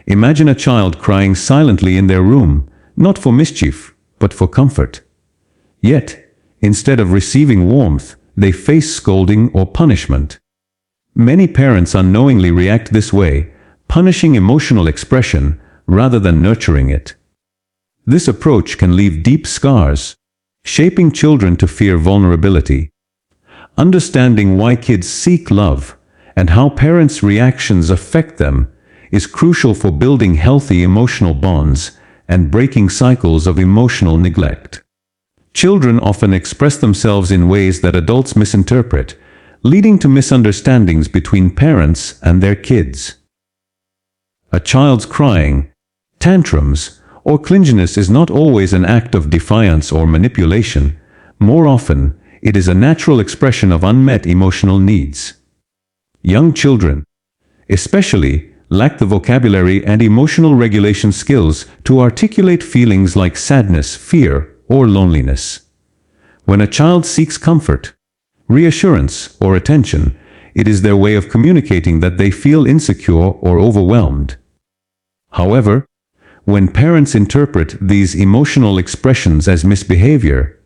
Imagine a child crying silently in their room, not for mischief, but for comfort. Yet, instead of receiving warmth, they face scolding or punishment. Many parents unknowingly react this way, punishing emotional expression rather than nurturing it. This approach can leave deep scars, shaping children to fear vulnerability. Understanding why kids seek love and how parents' reactions affect them is crucial for building healthy emotional bonds and breaking cycles of emotional neglect. Children often express themselves in ways that adults misinterpret, leading to misunderstandings between parents and their kids. A child's crying, tantrums, or clinginess is not always an act of defiance or manipulation. More often, it is a natural expression of unmet emotional needs. Young children, especially, lack the vocabulary and emotional regulation skills to articulate feelings like sadness, fear, or loneliness. When a child seeks comfort, reassurance, or attention, it is their way of communicating that they feel insecure or overwhelmed. However, when parents interpret these emotional expressions as misbehavior,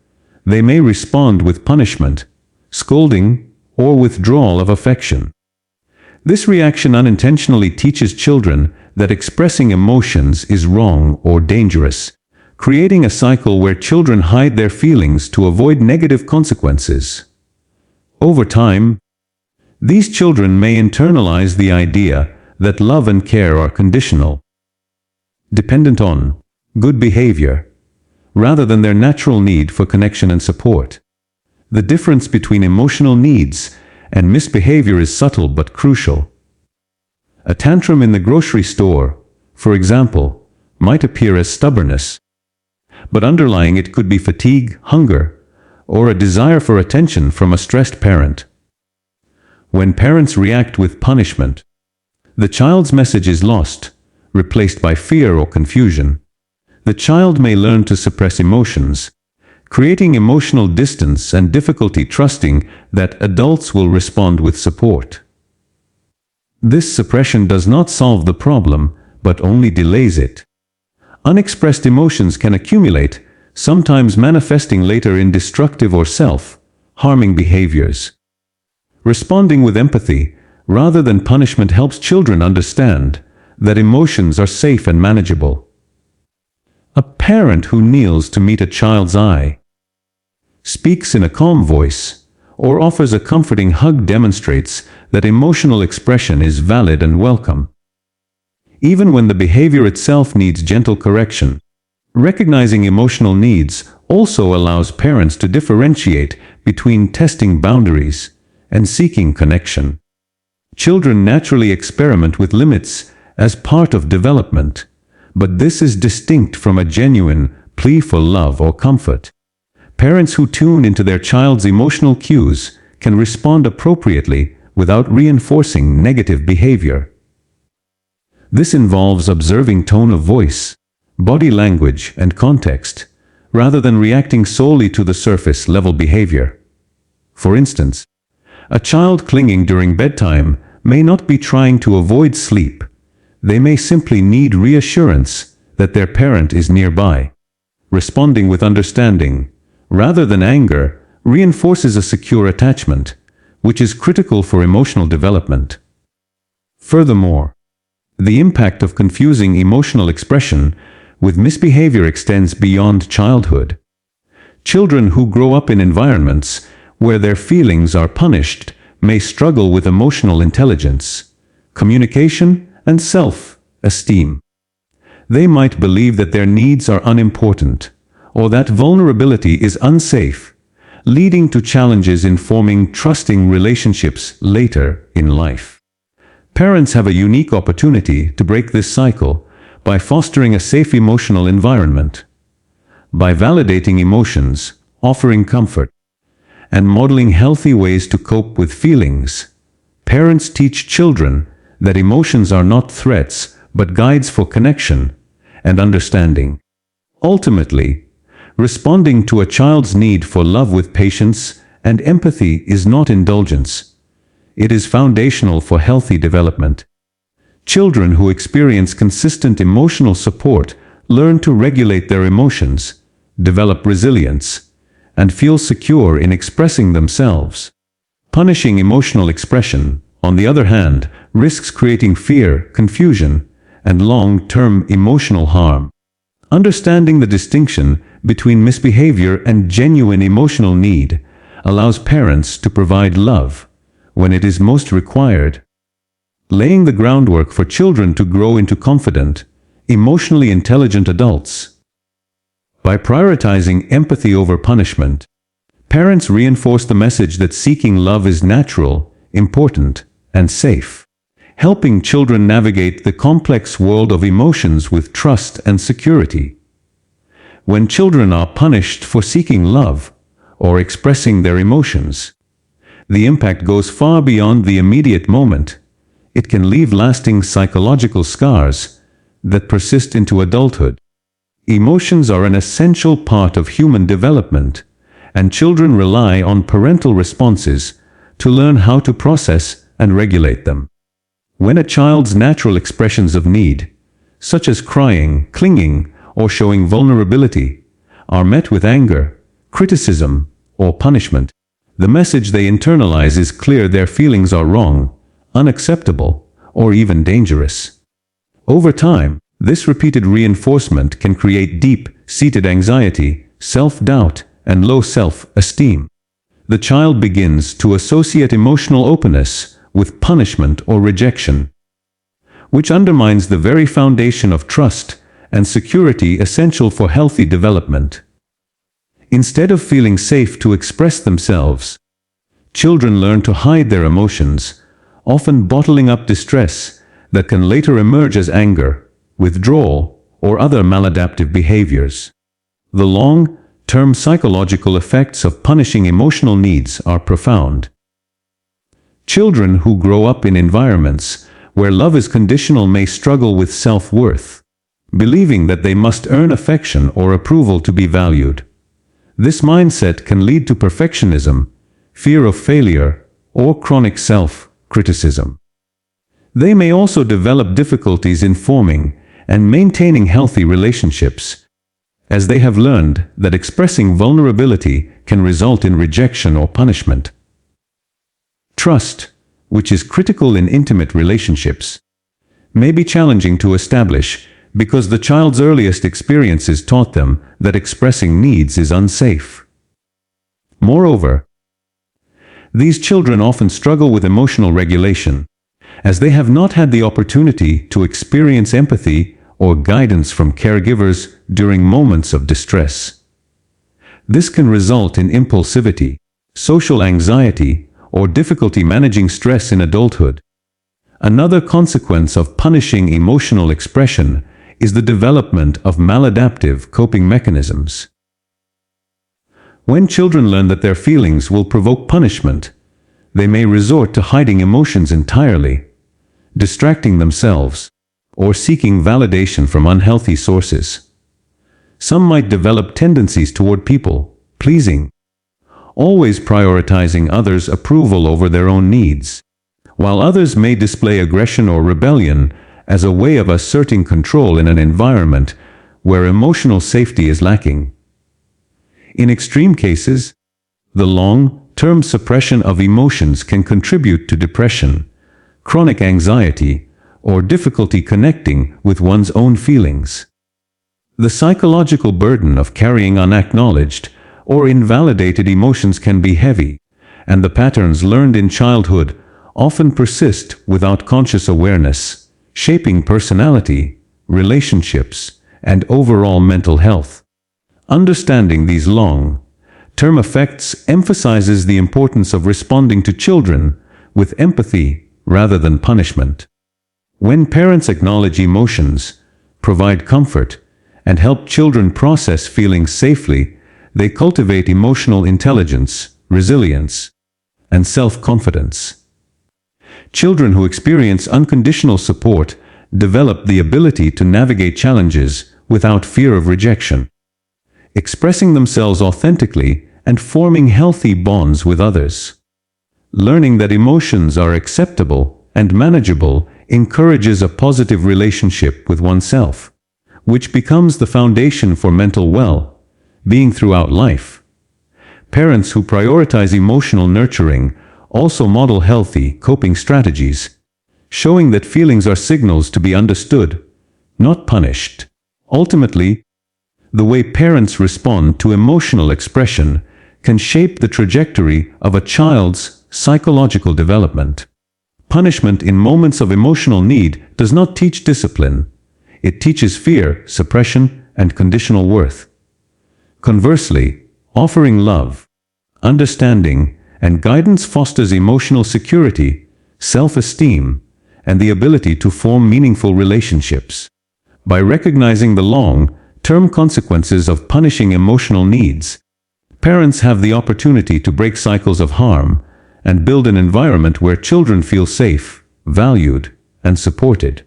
they may respond with punishment, scolding, or withdrawal of affection. This reaction unintentionally teaches children that expressing emotions is wrong or dangerous, creating a cycle where children hide their feelings to avoid negative consequences. Over time, these children may internalize the idea that love and care are conditional, dependent on good behavior, rather than their natural need for connection and support. The difference between emotional needs and misbehavior is subtle but crucial. A tantrum in the grocery store, for example, might appear as stubbornness, but underlying it could be fatigue, hunger, or a desire for attention from a stressed parent. When parents react with punishment, the child's message is lost, replaced by fear or confusion. The child may learn to suppress emotions, creating emotional distance and difficulty trusting that adults will respond with support. This suppression does not solve the problem, but only delays it. Unexpressed emotions can accumulate, sometimes manifesting later in destructive or self-harming behaviors. Responding with empathy, rather than punishment, helps children understand that emotions are safe and manageable. A parent who kneels to meet a child's eye, speaks in a calm voice, or offers a comforting hug demonstrates that emotional expression is valid and welcome. Even when the behavior itself needs gentle correction, recognizing emotional needs also allows parents to differentiate between testing boundaries and seeking connection. Children naturally experiment with limits as part of development, but this is distinct from a genuine plea for love or comfort. Parents who tune into their child's emotional cues can respond appropriately without reinforcing negative behavior. This involves observing tone of voice, body language, and context, rather than reacting solely to the surface-level behavior. For instance, a child clinging during bedtime may not be trying to avoid sleep. They may simply need reassurance that their parent is nearby. Responding with understanding, rather than anger, reinforces a secure attachment, which is critical for emotional development. Furthermore, the impact of confusing emotional expression with misbehavior extends beyond childhood. Children who grow up in environments where their feelings are punished may struggle with emotional intelligence, communication, and self-esteem. They might believe that their needs are unimportant, or that vulnerability is unsafe, leading to challenges in forming trusting relationships later in life. Parents have a unique opportunity to break this cycle by fostering a safe emotional environment. By validating emotions, offering comfort, and modeling healthy ways to cope with feelings, parents teach children that emotions are not threats but guides for connection and understanding. Ultimately, responding to a child's need for love with patience and empathy is not indulgence. It is foundational for healthy development. Children who experience consistent emotional support learn to regulate their emotions, develop resilience, and feel secure in expressing themselves. Punishing emotional expression, on the other hand, risks creating fear, confusion, and long-term emotional harm. Understanding the distinction between misbehavior and genuine emotional need allows parents to provide love when it is most required, laying the groundwork for children to grow into confident, emotionally intelligent adults. By prioritizing empathy over punishment, parents reinforce the message that seeking love is natural, important, and safe, helping children navigate the complex world of emotions with trust and security. When children are punished for seeking love or expressing their emotions, the impact goes far beyond the immediate moment. It can leave lasting psychological scars that persist into adulthood. Emotions are an essential part of human development, and children rely on parental responses to learn how to process and regulate them. When a child's natural expressions of need, such as crying, clinging, or showing vulnerability, are met with anger, criticism, or punishment, the message they internalize is clear: their feelings are wrong, unacceptable, or even dangerous. Over time, this repeated reinforcement can create deep-seated anxiety, self-doubt, and low self-esteem. The child begins to associate emotional openness with punishment or rejection, which undermines the very foundation of trust and security essential for healthy development. Instead of feeling safe to express themselves, children learn to hide their emotions, often bottling up distress that can later emerge as anger, withdrawal, or other maladaptive behaviors. The long-term psychological effects of punishing emotional needs are profound. Children who grow up in environments where love is conditional may struggle with self-worth, believing that they must earn affection or approval to be valued. This mindset can lead to perfectionism, fear of failure, or chronic self-criticism. They may also develop difficulties in forming and maintaining healthy relationships, as they have learned that expressing vulnerability can result in rejection or punishment. Trust, which is critical in intimate relationships, may be challenging to establish because the child's earliest experiences taught them that expressing needs is unsafe. Moreover, these children often struggle with emotional regulation, as they have not had the opportunity to experience empathy or guidance from caregivers during moments of distress. This can result in impulsivity, social anxiety, or difficulty managing stress in adulthood. Another consequence of punishing emotional expression is the development of maladaptive coping mechanisms. When children learn that their feelings will provoke punishment, they may resort to hiding emotions entirely, distracting themselves, or seeking validation from unhealthy sources. Some might develop tendencies toward people-pleasing, always prioritizing others' approval over their own needs, while others may display aggression or rebellion as a way of asserting control in an environment where emotional safety is lacking. In extreme cases, the long-term suppression of emotions can contribute to depression, chronic anxiety, or difficulty connecting with one's own feelings. The psychological burden of carrying unacknowledged or invalidated emotions can be heavy, and the patterns learned in childhood often persist without conscious awareness, shaping personality, relationships, and overall mental health. Understanding these long-term effects emphasizes the importance of responding to children with empathy rather than punishment. When parents acknowledge emotions, provide comfort, and help children process feelings safely, they cultivate emotional intelligence, resilience, and self-confidence. Children who experience unconditional support develop the ability to navigate challenges without fear of rejection, expressing themselves authentically and forming healthy bonds with others. Learning that emotions are acceptable and manageable encourages a positive relationship with oneself, which becomes the foundation for mental well-being throughout life. Parents who prioritize emotional nurturing also model healthy coping strategies, showing that feelings are signals to be understood, not punished. Ultimately, the way parents respond to emotional expression can shape the trajectory of a child's psychological development. Punishment in moments of emotional need does not teach discipline. It teaches fear, suppression, and conditional worth. Conversely, offering love, understanding, and guidance fosters emotional security, self-esteem, and the ability to form meaningful relationships. By recognizing the long-term consequences of punishing emotional needs, parents have the opportunity to break cycles of harm and build an environment where children feel safe, valued, and supported.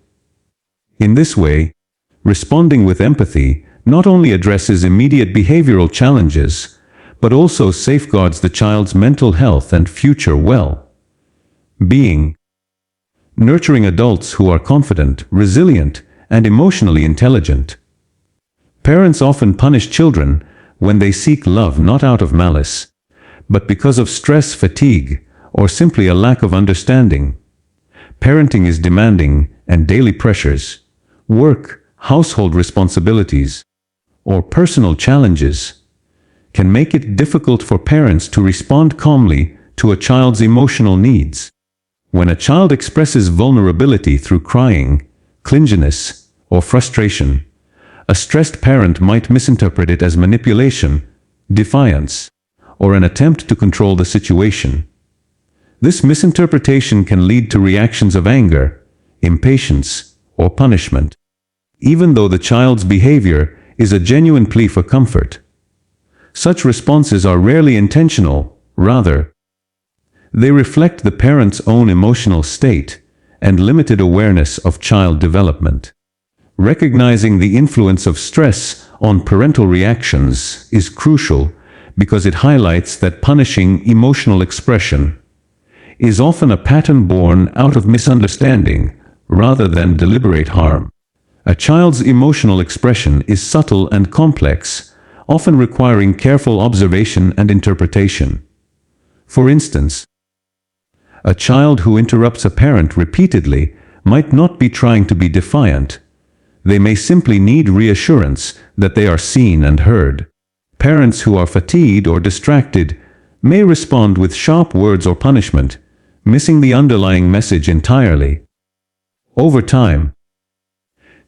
In this way, responding with empathy not only addresses immediate behavioral challenges, but also safeguards the child's mental health and future well-being. Nurturing adults who are confident, resilient, and emotionally intelligent. Parents often punish children when they seek love not out of malice, but because of stress, fatigue, or simply a lack of understanding. Parenting is demanding, and daily pressures, work, household responsibilities, or personal challenges can make it difficult for parents to respond calmly to a child's emotional needs. When a child expresses vulnerability through crying, clinginess, or frustration, a stressed parent might misinterpret it as manipulation, defiance, or an attempt to control the situation. This misinterpretation can lead to reactions of anger, impatience, or punishment, even though the child's behavior is a genuine plea for comfort. Such responses are rarely intentional, rather, they reflect the parent's own emotional state and limited awareness of child development. Recognizing the influence of stress on parental reactions is crucial because it highlights that punishing emotional expression is often a pattern born out of misunderstanding rather than deliberate harm. A child's emotional expression is subtle and complex, often requiring careful observation and interpretation. For instance, a child who interrupts a parent repeatedly might not be trying to be defiant. They may simply need reassurance that they are seen and heard. Parents who are fatigued or distracted may respond with sharp words or punishment, missing the underlying message entirely. Over time,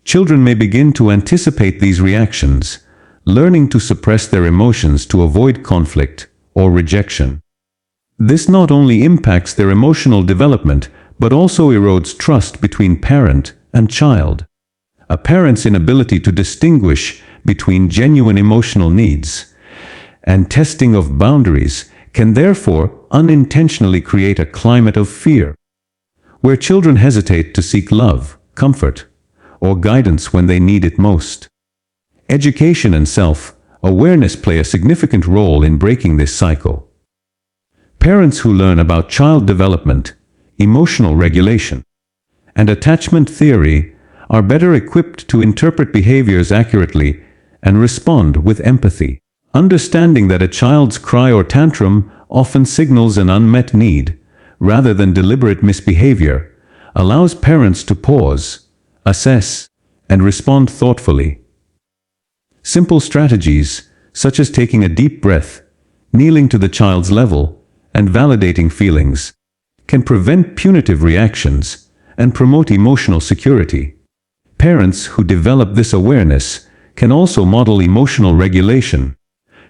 children may begin to anticipate these reactions, learning to suppress their emotions to avoid conflict or rejection. This not only impacts their emotional development, but also erodes trust between parent and child. A parent's inability to distinguish between genuine emotional needs and testing of boundaries can therefore unintentionally create a climate of fear, where children hesitate to seek love, comfort, or guidance when they need it most. Education and self-awareness play a significant role in breaking this cycle. Parents who learn about child development, emotional regulation, and attachment theory are better equipped to interpret behaviors accurately and respond with empathy. Understanding that a child's cry or tantrum often signals an unmet need, rather than deliberate misbehavior, allows parents to pause, assess, and respond thoughtfully. Simple strategies, such as taking a deep breath, kneeling to the child's level, and validating feelings, can prevent punitive reactions and promote emotional security. Parents who develop this awareness can also model emotional regulation,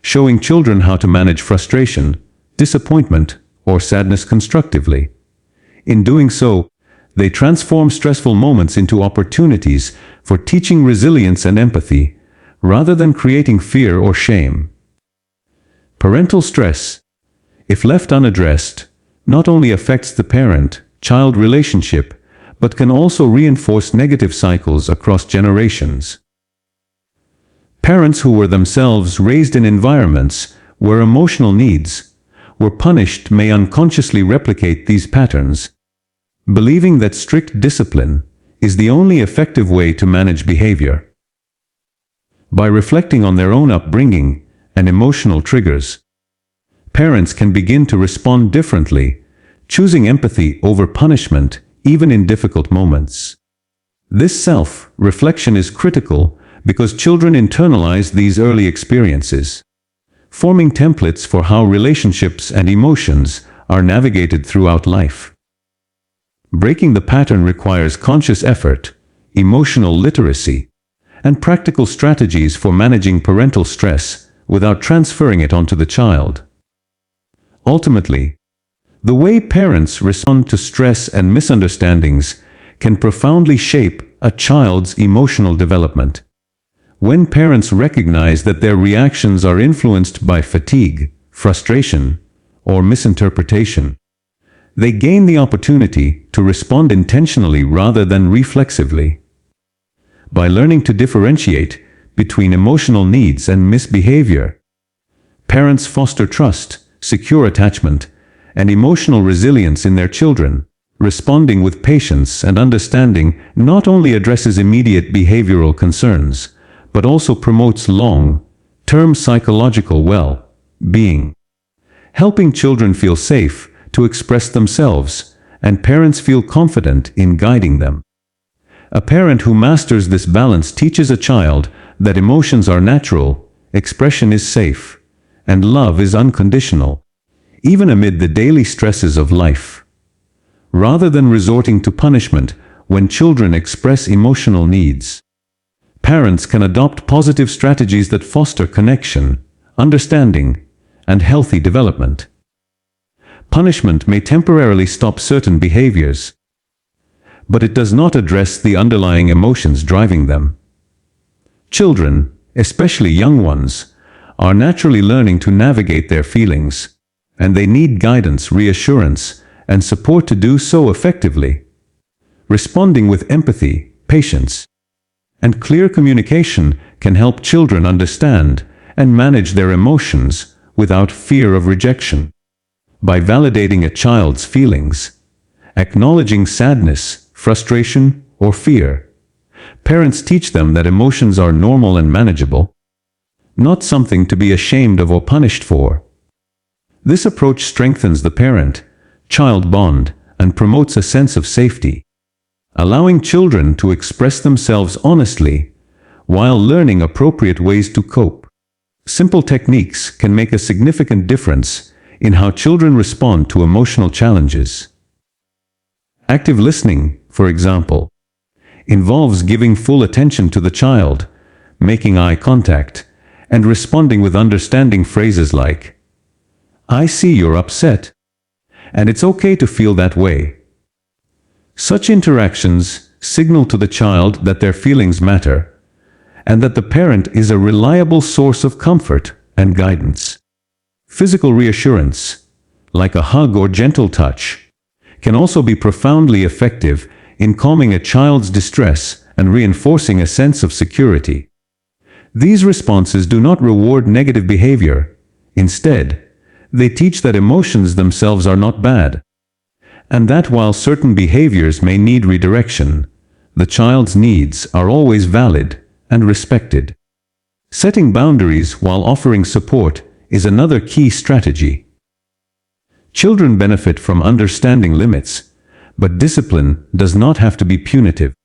showing children how to manage frustration, disappointment, or sadness constructively. In doing so, they transform stressful moments into opportunities for teaching resilience and empathy, rather than creating fear or shame. Parental stress, if left unaddressed, not only affects the parent-child relationship, but can also reinforce negative cycles across generations. Parents who were themselves raised in environments where emotional needs were punished may unconsciously replicate these patterns, believing that strict discipline is the only effective way to manage behavior. By reflecting on their own upbringing and emotional triggers, parents can begin to respond differently, choosing empathy over punishment even in difficult moments. This self-reflection is critical because children internalize these early experiences, forming templates for how relationships and emotions are navigated throughout life. Breaking the pattern requires conscious effort, emotional literacy, and practical strategies for managing parental stress without transferring it onto the child. Ultimately, the way parents respond to stress and misunderstandings can profoundly shape a child's emotional development. When parents recognize that their reactions are influenced by fatigue, frustration, or misinterpretation, they gain the opportunity to respond intentionally rather than reflexively. By learning to differentiate between emotional needs and misbehavior, parents foster trust, secure attachment, and emotional resilience in their children. Responding with patience and understanding not only addresses immediate behavioral concerns, but also promotes long-term psychological well-being. Helping children feel safe to express themselves, and parents feel confident in guiding them. A parent who masters this balance teaches a child that emotions are natural, expression is safe, and love is unconditional, even amid the daily stresses of life. Rather than resorting to punishment when children express emotional needs, parents can adopt positive strategies that foster connection, understanding, and healthy development. Punishment may temporarily stop certain behaviors, but it does not address the underlying emotions driving them. Children, especially young ones, are naturally learning to navigate their feelings, and they need guidance, reassurance, and support to do so effectively. Responding with empathy, patience, and clear communication can help children understand and manage their emotions without fear of rejection. By validating a child's feelings, acknowledging sadness, frustration, or fear, parents teach them that emotions are normal and manageable, not something to be ashamed of or punished for. This approach strengthens the parent-child bond and promotes a sense of safety, allowing children to express themselves honestly while learning appropriate ways to cope. Simple techniques can make a significant difference in how children respond to emotional challenges. Active listening, for example, involves giving full attention to the child, making eye contact, and responding with understanding phrases like, "I see you're upset, and it's okay to feel that way." Such interactions signal to the child that their feelings matter, and that the parent is a reliable source of comfort and guidance. Physical reassurance, like a hug or gentle touch, can also be profoundly effective in calming a child's distress and reinforcing a sense of security. These responses do not reward negative behavior. Instead, they teach that emotions themselves are not bad, and that while certain behaviors may need redirection, the child's needs are always valid and respected. Setting boundaries while offering support is another key strategy. Children benefit from understanding limits, but discipline does not have to be punitive.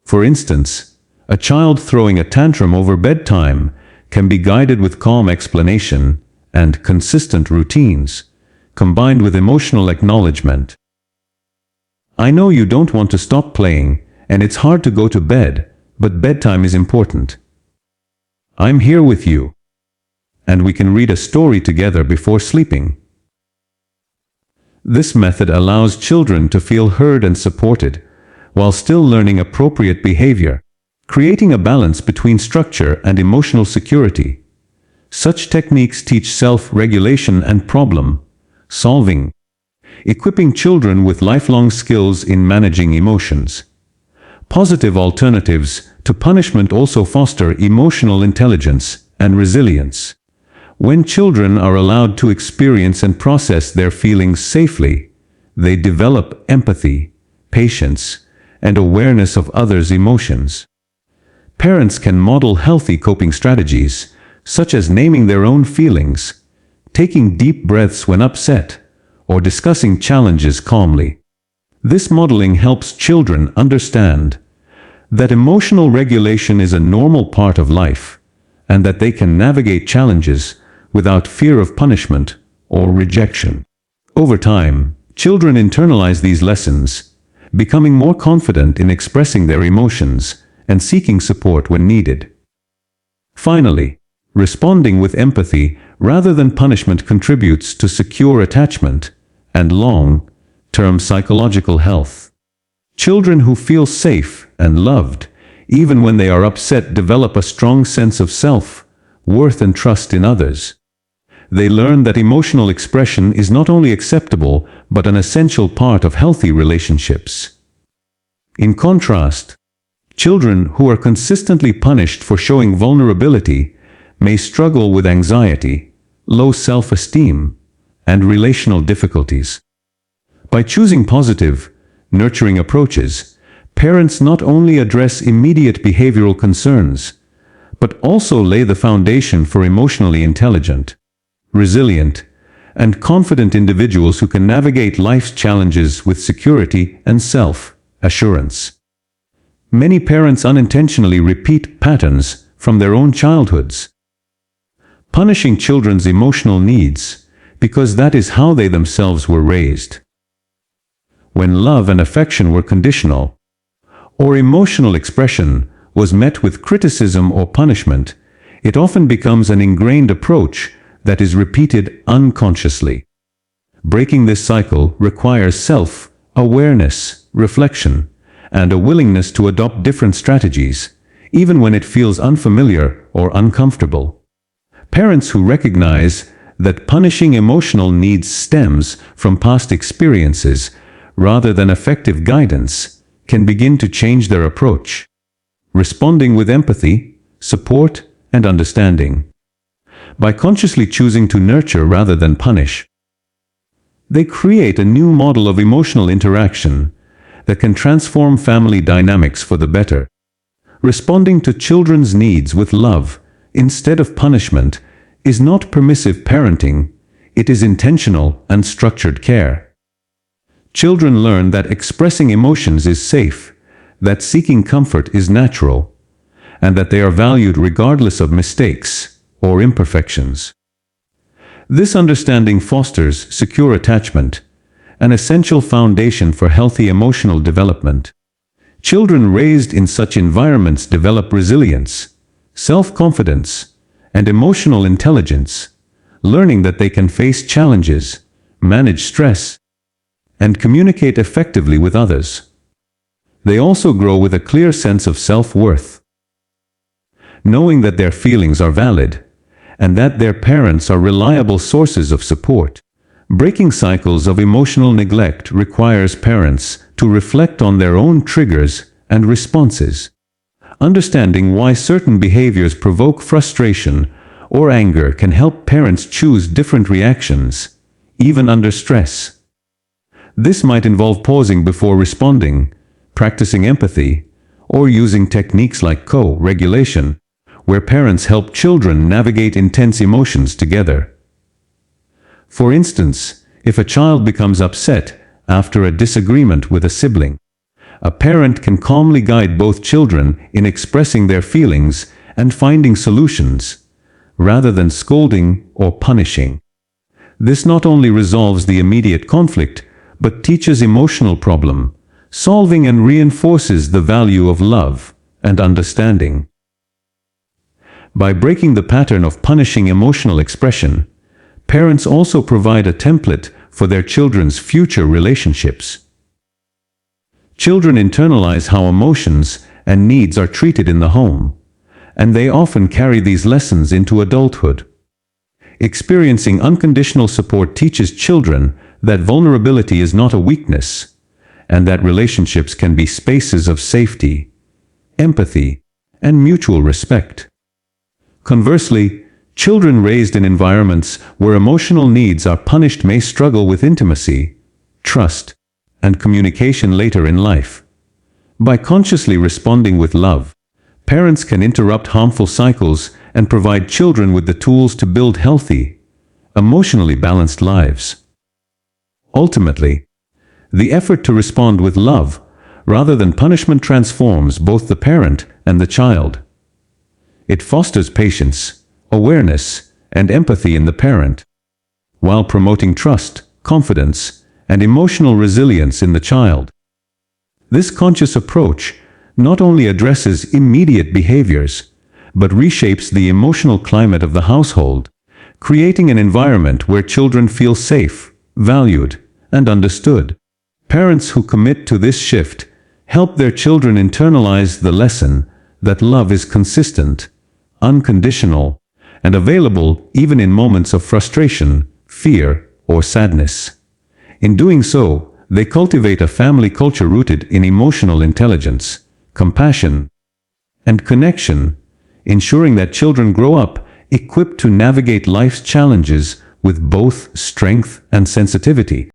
For instance, a child throwing a tantrum over bedtime can be guided with calm explanation and consistent routines, combined with emotional acknowledgement. "I know you don't want to stop playing, and it's hard to go to bed, but bedtime is important. I'm here with you, and we can read a story together before sleeping." This method allows children to feel heard and supported, while still learning appropriate behavior, creating a balance between structure and emotional security. Such techniques teach self-regulation and problem-solving, equipping children with lifelong skills in managing emotions. Positive alternatives to punishment also foster emotional intelligence and resilience. When children are allowed to experience and process their feelings safely, they develop empathy, patience, and awareness of others' emotions. Parents can model healthy coping strategies, such as naming their own feelings, taking deep breaths when upset, or discussing challenges calmly. This modeling helps children understand that emotional regulation is a normal part of life, and that they can navigate challenges without fear of punishment or rejection. Over time, children internalize these lessons, becoming more confident in expressing their emotions and seeking support when needed. Finally, responding with empathy rather than punishment contributes to secure attachment and long-term psychological health. Children who feel safe and loved, even when they are upset, develop a strong sense of self-worth and trust in others. They learn that emotional expression is not only acceptable but an essential part of healthy relationships. In contrast, children who are consistently punished for showing vulnerability may struggle with anxiety, low self-esteem, and relational difficulties. By choosing positive, nurturing approaches, parents not only address immediate behavioral concerns, but also lay the foundation for emotionally intelligent, resilient, and confident individuals who can navigate life's challenges with security and self-assurance. Many parents unintentionally repeat patterns from their own childhoods, punishing children's emotional needs because that is how they themselves were raised. When love and affection were conditional, or emotional expression was met with criticism or punishment, it often becomes an ingrained approach that is repeated unconsciously. Breaking this cycle requires self-awareness, reflection, and a willingness to adopt different strategies, even when it feels unfamiliar or uncomfortable. Parents who recognize that punishing emotional needs stems from past experiences rather than effective guidance can begin to change their approach, responding with empathy, support, and understanding. By consciously choosing to nurture rather than punish, they create a new model of emotional interaction that can transform family dynamics for the better. Responding to children's needs with love instead of punishment is not permissive parenting, it is intentional and structured care. Children learn that expressing emotions is safe, that seeking comfort is natural, and that they are valued regardless of mistakes or imperfections. This understanding fosters secure attachment, an essential foundation for healthy emotional development. Children raised in such environments develop resilience, self-confidence, and emotional intelligence, learning that they can face challenges, manage stress, and communicate effectively with others. They also grow with a clear sense of self-worth, knowing that their feelings are valid, and that their parents are reliable sources of support. Breaking cycles of emotional neglect requires parents to reflect on their own triggers and responses. Understanding why certain behaviors provoke frustration or anger can help parents choose different reactions, even under stress. This might involve pausing before responding, practicing empathy, or using techniques like co-regulation, where parents help children navigate intense emotions together. For instance, if a child becomes upset after a disagreement with a sibling, a parent can calmly guide both children in expressing their feelings and finding solutions, rather than scolding or punishing. This not only resolves the immediate conflict, but teaches emotional problem solving and reinforces the value of love and understanding. By breaking the pattern of punishing emotional expression, parents also provide a template for their children's future relationships. Children internalize how emotions and needs are treated in the home, and they often carry these lessons into adulthood. Experiencing unconditional support teaches children that vulnerability is not a weakness, and that relationships can be spaces of safety, empathy, and mutual respect. Conversely, children raised in environments where emotional needs are punished may struggle with intimacy, trust, and communication later in life. By consciously responding with love, parents can interrupt harmful cycles and provide children with the tools to build healthy, emotionally balanced lives. Ultimately, the effort to respond with love rather than punishment transforms both the parent and the child. It fosters patience, awareness, and empathy in the parent, while promoting trust, confidence, and emotional resilience in the child. This conscious approach not only addresses immediate behaviors, but reshapes the emotional climate of the household, creating an environment where children feel safe, valued, and understood. Parents who commit to this shift help their children internalize the lesson that love is consistent, unconditional, and available even in moments of frustration, fear, or sadness. In doing so, they cultivate a family culture rooted in emotional intelligence, compassion, and connection, ensuring that children grow up equipped to navigate life's challenges with both strength and sensitivity.